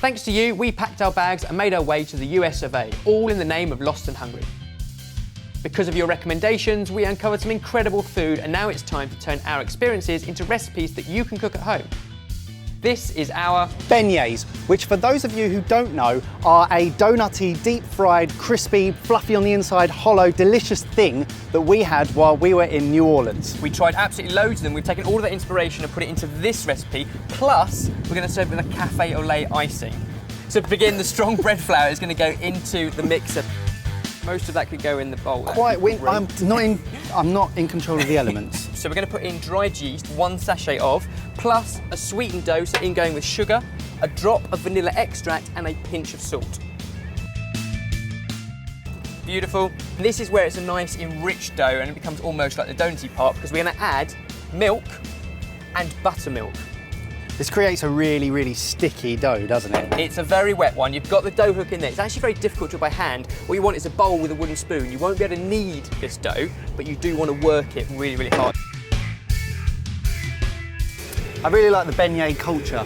Thanks to you, we packed our bags and made our way to the US of A, all in the name of Lost and Hungry. Because of your recommendations, we uncovered some incredible food, and now it's time to turn our experiences into recipes that you can cook at home. This is our Beignets, which for those of you who don't know, are a donutty, deep-fried, crispy, fluffy on the inside, hollow, delicious thing that we had while we were in New Orleans. We tried absolutely loads of them. We've taken all of that inspiration and put it into this recipe, plus we're going to serve it with a cafe au lait icing. So to begin, the strong bread flour is going to go into the mixer. Most of that could go in the bowl. I'm not in control of the elements. So we're going to put in dried yeast, 1 sachet of, plus a sweetened dough, so in going with sugar, a drop of vanilla extract and a pinch of salt. Beautiful. And this is where it's a nice enriched dough and it becomes almost like the donutty part, because we're going to add milk and buttermilk. This creates a really, really sticky dough, doesn't it? It's a very wet one. You've got the dough hook in there. It's actually very difficult to do by hand. What you want is a bowl with a wooden spoon. You won't be able to knead this dough, but you do want to work it really, really hard. I really like the beignet culture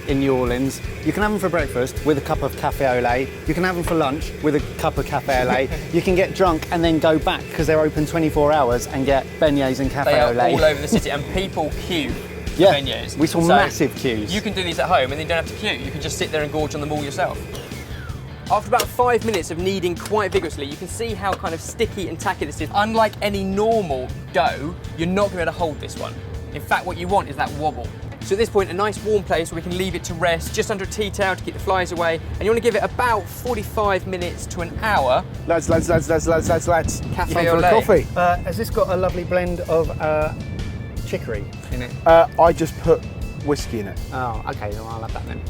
in New Orleans. You can have them for breakfast with a cup of cafe au lait. You can have them for lunch with a cup of cafe au lait. You can get drunk and then go back because they're open 24 hours and get beignets and cafe au lait. They are all over the city, and people queue. Yeah, Beignets. we saw massive queues. You can do these at home and then you don't have to queue. You can just sit there and gorge on them all yourself. After about 5 minutes of kneading quite vigorously, you can see how kind of sticky and tacky this is. Unlike any normal dough, you're not going to be able to hold this one. In fact, what you want is that wobble. So at this point, a nice warm place where we can leave it to rest just under a tea towel to keep the flies away. And you want to give it about 45 minutes to an hour. Lads. Cafe au lait. Coffee. Has this got a lovely blend of chicory in it? I just put whiskey in it. Oh, okay, well, I'll have that then.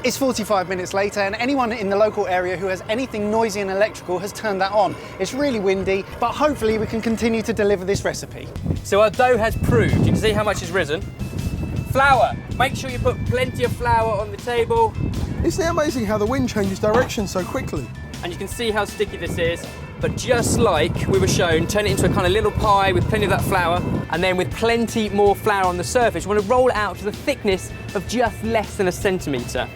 It's 45 minutes later, and anyone in the local area who has anything noisy and electrical has turned that on. It's really windy, but hopefully we can continue to deliver this recipe. So our dough has proved. You can see how much has risen. Flour. Make sure you put plenty of flour on the table. Isn't it amazing how the wind changes direction so quickly? And you can see how sticky this is. But just like we were shown, turn it into a kind of little pie with plenty of that flour, and then with plenty more flour on the surface, you want to roll it out to the thickness of just less than a centimetre.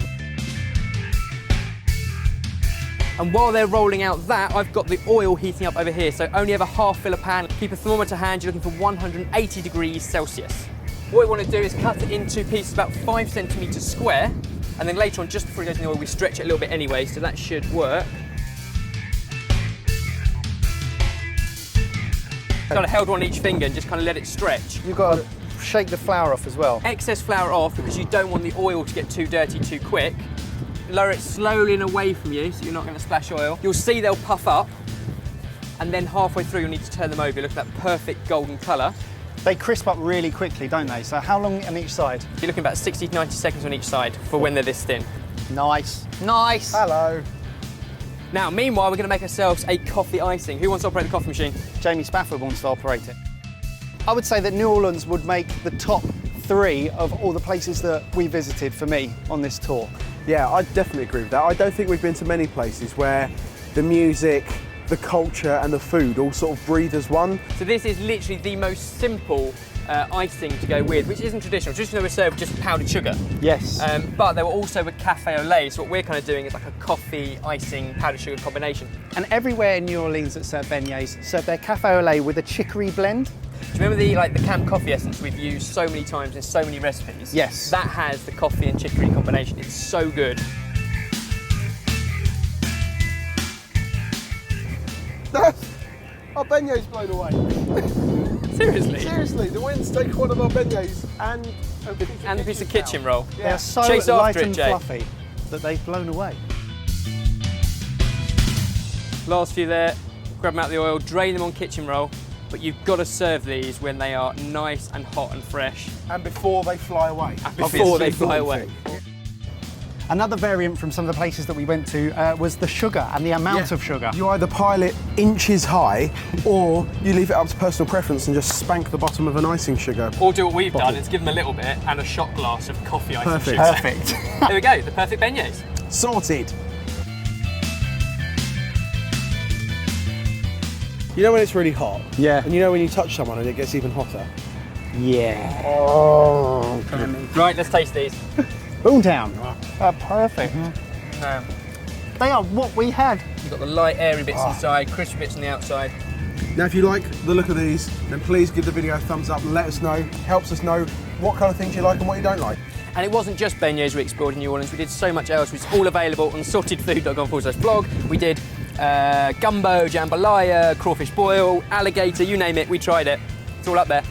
And while they're rolling out that, I've got the oil heating up over here, so only have a half fill a pan. Keep a thermometer hand, you're looking for 180 degrees Celsius. What we want to do is cut it into pieces about 5 centimetres square, and then later on, just before it goes in the oil, we stretch it a little bit anyway, so that should work. Kind of held one on each finger and just kind of let it stretch. You've got to shake the flour off as well. Excess flour off because you don't want the oil to get too dirty too quick. Lower it slowly and away from you so you're not going to splash oil. You'll see they'll puff up, and then halfway through you'll need to turn them over. Look at that perfect golden colour. They crisp up really quickly, don't they? So how long on each side? You're looking about 60 to 90 seconds on each side for when they're this thin. Nice. Nice. Hello. Now, meanwhile, we're going to make ourselves a coffee icing. Who wants to operate the coffee machine? Jamie Spafford wants to operate it. I would say that New Orleans would make the top 3 of all the places that we visited for me on this tour. Yeah, I definitely agree with that. I don't think we've been to many places where the music, the culture and the food all sort of breathe as one. So this is literally the most simple icing to go with, which isn't traditional. Traditionally, we serve just powdered sugar. Yes. But they were also with cafe au lait. So what we're kind of doing is like a coffee, icing, powdered sugar combination. And everywhere in New Orleans that serve beignets serve their cafe au lait with a chicory blend. Do you remember the camp coffee essence we've used so many times in so many recipes? Yes. That has the coffee and chicory combination. It's so good. Our beignets blown away. Seriously? Seriously, the wind's taken one of our beignets and a piece of kitchen roll. They are so Chase light after it, and Jay. fluffy that they've blown away. Last few there, grab them out of the oil, drain them on kitchen roll, but you've got to serve these when they are nice and hot and fresh. And before they fly away. Before they fly away. Another variant from some of the places that we went to was the sugar and the amount of sugar. You either pile it inches high or you leave it up to personal preference and just spank the bottom of an icing sugar. Or do what we've done, is give them a little bit and a shot glass of coffee icing Perfect. sugar. Perfect. There we go, the perfect beignets. Sorted. You know when it's really hot? Yeah. And you know when you touch someone and it gets even hotter? Yeah. Oh. Right, let's taste these. Boomtown. Perfect. Now, They are what we had. you've got the light, airy bits inside, crispy bits on the outside. Now, if you like the look of these, then please give the video a thumbs up and let us know. Helps us know what kind of things you like and what you don't like. And it wasn't just beignets we explored in New Orleans, we did so much else, which is all available on saltedfood.com/blog. We did gumbo, jambalaya, crawfish boil, alligator, you name it, we tried it. It's all up there.